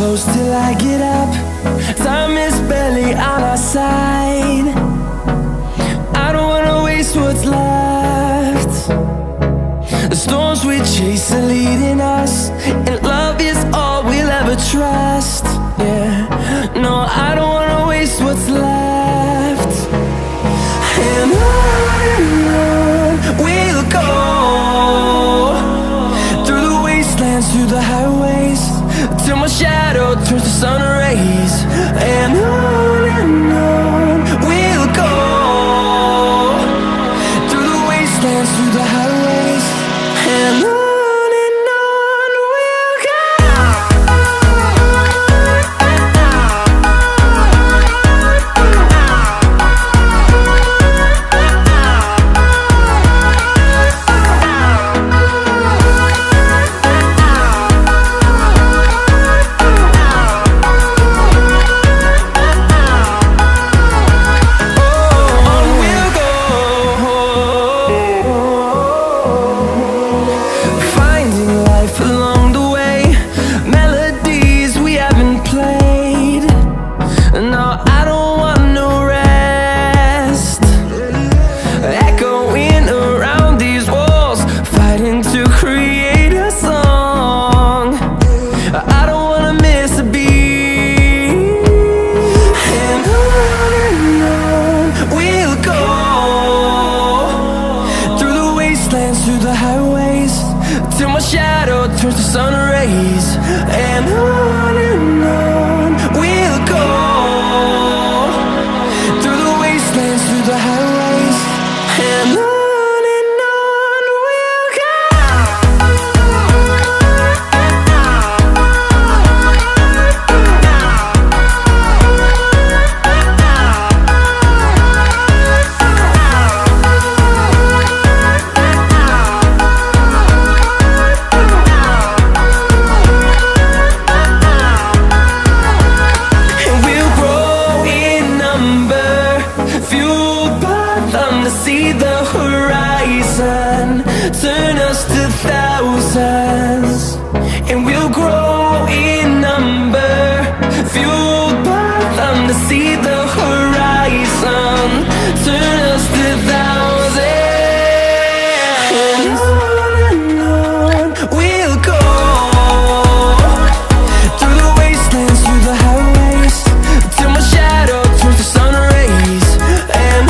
close till I get up. Time is barely on our side. I don't wanna waste what's left. The storms we chase are leading us, and love is all we'll ever trust. Yeah, no, I don't wanna waste what's left. And on we'll go, through the wastelands, through the highways, till my shadow turns to sun rays. And on we'll go, through the wastelands, through the highways, and on. Through the highways, till my shadow turns to sun rays. And on we'll go, through the wastelands, through the highways, and on. See the horizon turn us to thousands, and we'll grow in number, fueled by them to see the horizon turn us to thousands. And on we'll go, through the wastelands, through the highways, till my shadow turns to sun rays. And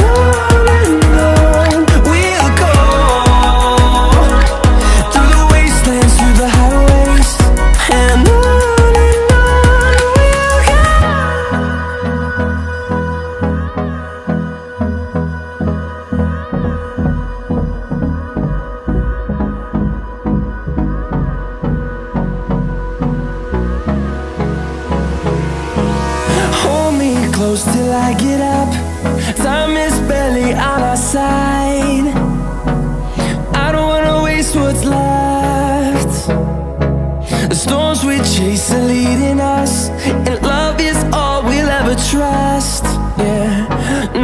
close till I get up. Time is barely on our side. I don't wanna waste what's left. The storms we chase are leading us, and love is all we'll ever trust. Yeah,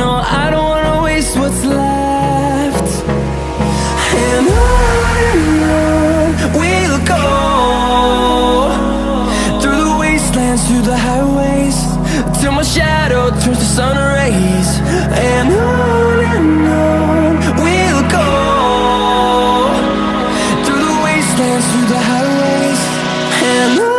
no, I don't wanna waste what's left. And on we'll go, through the wastelands, through the highways, till my shadow turns to sun rays. And on we'll go, through the wastelands, through the highways, and on.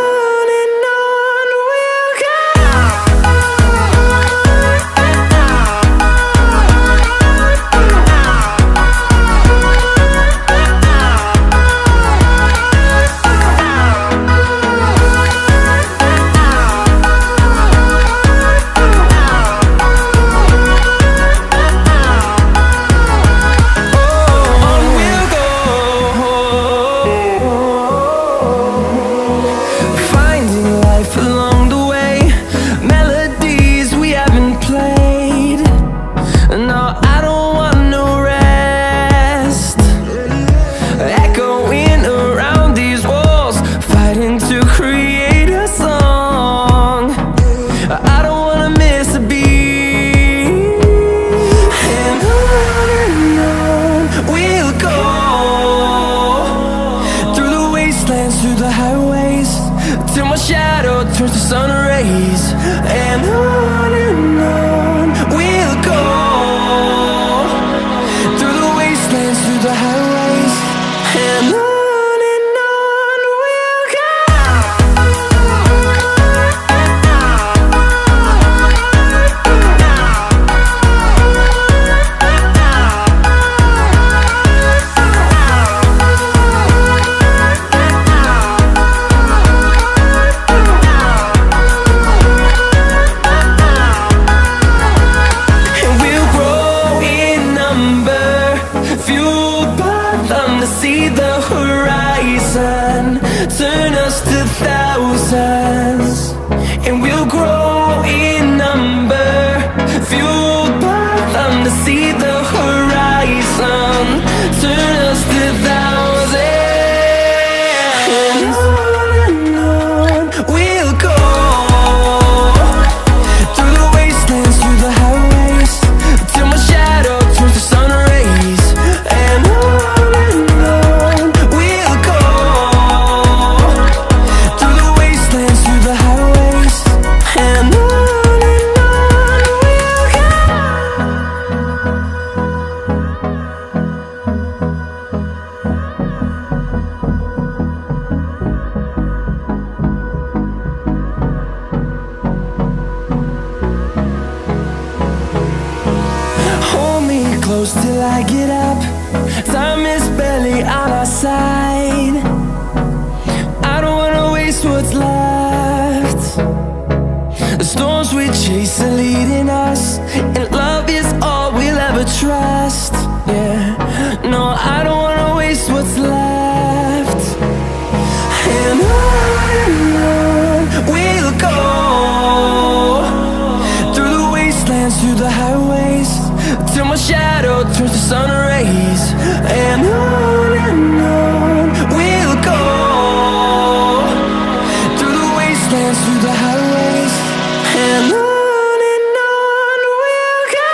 shadow turns to sun rays. And on we'll go, through the wastelands, through the highways. And on we'll go. See the horizon turn us to thousands, and we'll grow in number, fueled by them. To see the horizon turn us to thousands, and on we'll go, through the wastelands, through the highways, till my shadow turns to sun rays. And close till I get up. Time is barely on our side. I don't wanna waste what's left. The storms we chase are leading us, and love is all we'll ever trust. Yeah, no, I don't wanna waste what's left. And on we'll go, through the wastelands, through the highways, till my shadow turns to sun rays. And on we'll go, through the wastelands, through the highways. And on we'll go.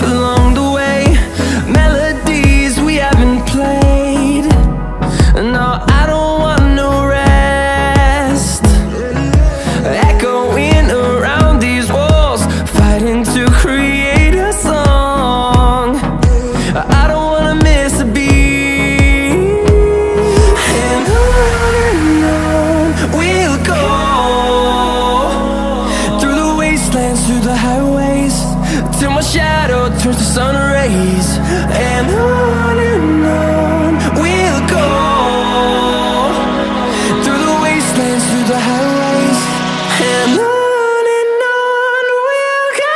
Along the way, melodies we haven't played. No, I don't want no rest. Echoing around these walls, fighting to create a song. I don't wanna miss a beat. And on we'll go, through the wastelands, through the highways, till my shadow turns to sun rays. And on we'll go, through the wastelands, through the highways. And on we'll go.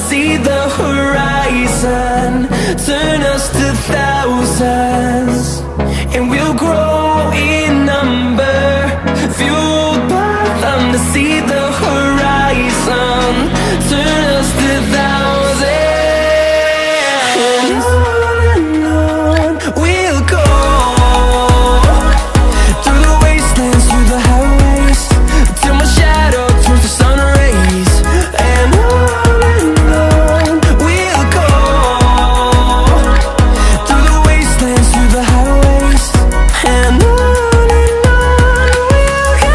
See the horizon turn us to thousands, and we'll grow in number, fueled by them. To see the horizon turn us to thousands, and on we'll go, through the wastelands, through the highways, till my shadow turns to sun rays. And we'll go, through the wastelands, through the highways. And on we'll go.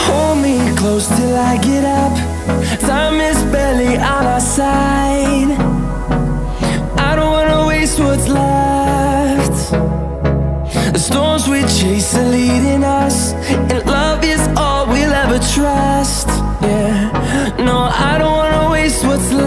Hold me close till I get up. Time is barely chase the leading us, and love is all we'll ever trust. Yeah, no, I don't wanna waste what's left.